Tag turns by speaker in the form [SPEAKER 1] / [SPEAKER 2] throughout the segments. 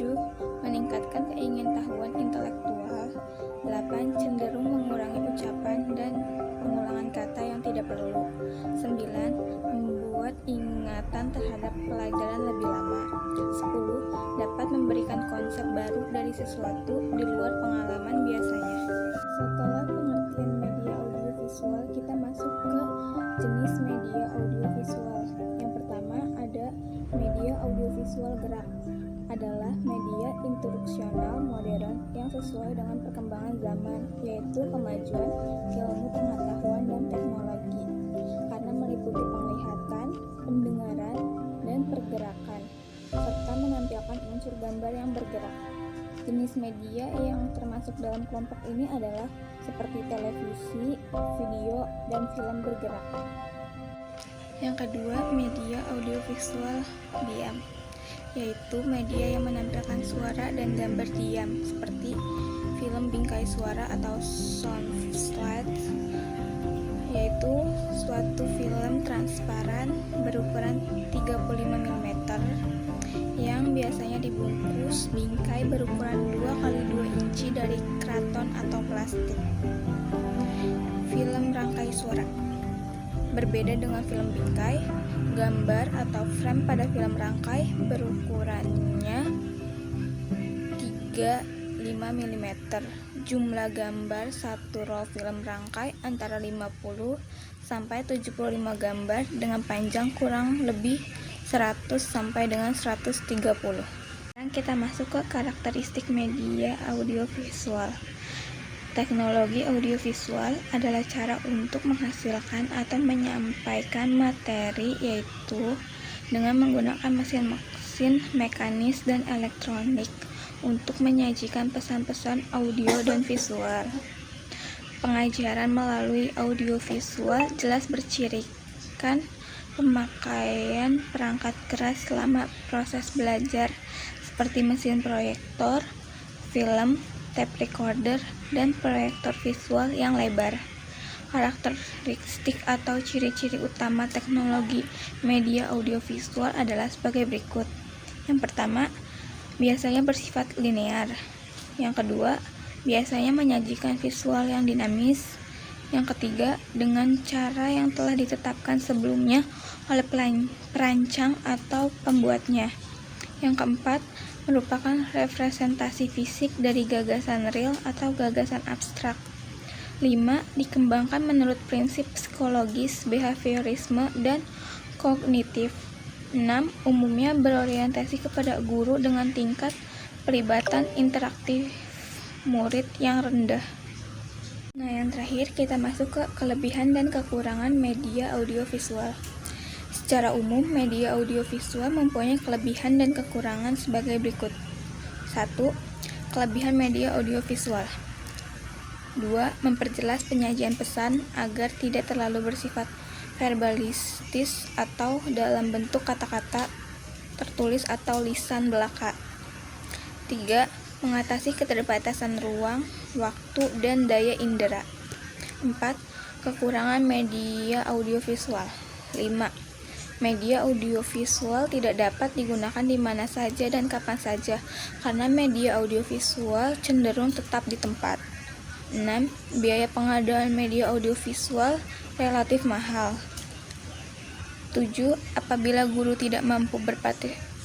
[SPEAKER 1] 7. Meningkatkan keingintahuan intelektual. 8. Cenderung mengurangi ucapan dan pengulangan kata yang tidak perlu. 9. Membuat ingatan terhadap pelajaran lebih lama. 10. Dapat memberikan konsep baru dari sesuatu di luar pengalaman biasanya. Setelah pengertian media audiovisual, kita masuk ke jenis media audiovisual. Yang pertama ada media audiovisual gerak. Adalah media instruksional modern yang sesuai dengan perkembangan zaman, yaitu kemajuan ilmu pengetahuan dan teknologi, karena meliputi penglihatan, pendengaran, dan pergerakan, serta menampilkan unsur gambar yang bergerak. Jenis media yang termasuk dalam kelompok ini adalah seperti televisi, video, dan film bergerak. Yang kedua, media audiovisual diam, yaitu media yang menampilkan suara dan gambar diam, seperti film bingkai suara atau sound slides, yaitu suatu film transparan berukuran 35 mm yang biasanya dibungkus bingkai berukuran 2x2 inci dari karton atau plastik. Film rangkai suara berbeda dengan film bingkai. Gambar atau frame pada film rangkai berukurannya 35 mm. Jumlah gambar satu roll film rangkai antara 50 sampai 75 gambar dengan panjang kurang lebih 100 sampai dengan 130. Sekarang kita masuk ke karakteristik media audiovisual. Teknologi audiovisual adalah cara untuk menghasilkan atau menyampaikan materi, yaitu dengan menggunakan mesin-mesin mekanis dan elektronik untuk menyajikan pesan-pesan audio dan visual. Pengajaran melalui audiovisual jelas bercirikan pemakaian perangkat keras selama proses belajar, seperti mesin proyektor, film, tape recorder, dan proyektor visual yang lebar. Karakteristik atau ciri-ciri utama teknologi media audiovisual adalah sebagai berikut. Yang pertama, biasanya bersifat linear. Yang kedua, biasanya menyajikan visual yang dinamis. Yang ketiga, dengan cara yang telah ditetapkan sebelumnya oleh perancang atau pembuatnya. Yang keempat, merupakan representasi fisik dari gagasan real atau gagasan abstrak. 5. Dikembangkan menurut prinsip psikologis, behaviorisme, dan kognitif. 6. Umumnya berorientasi kepada guru dengan tingkat pelibatan interaktif murid yang rendah. Nah, yang terakhir kita masuk ke kelebihan dan kekurangan media audiovisual. Secara umum, media audiovisual mempunyai kelebihan dan kekurangan sebagai berikut. 1. Kelebihan media audiovisual. 2. Memperjelas penyajian pesan agar tidak terlalu bersifat verbalistis atau dalam bentuk kata-kata tertulis atau lisan belaka. 3. Mengatasi keterbatasan ruang, waktu, dan daya indera. 4. Kekurangan media audiovisual. 5. Media audiovisual tidak dapat digunakan di mana saja dan kapan saja, karena media audiovisual cenderung tetap di tempat. 6. Biaya pengadaan media audiovisual relatif mahal. 7. Apabila guru tidak mampu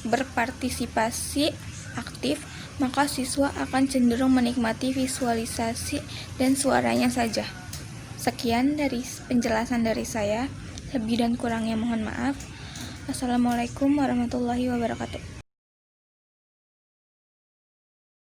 [SPEAKER 1] berpartisipasi aktif, maka siswa akan cenderung menikmati visualisasi dan suaranya saja. Sekian dari penjelasan dari saya. Lebih dan kurangnya mohon maaf. Assalamualaikum warahmatullahi wabarakatuh.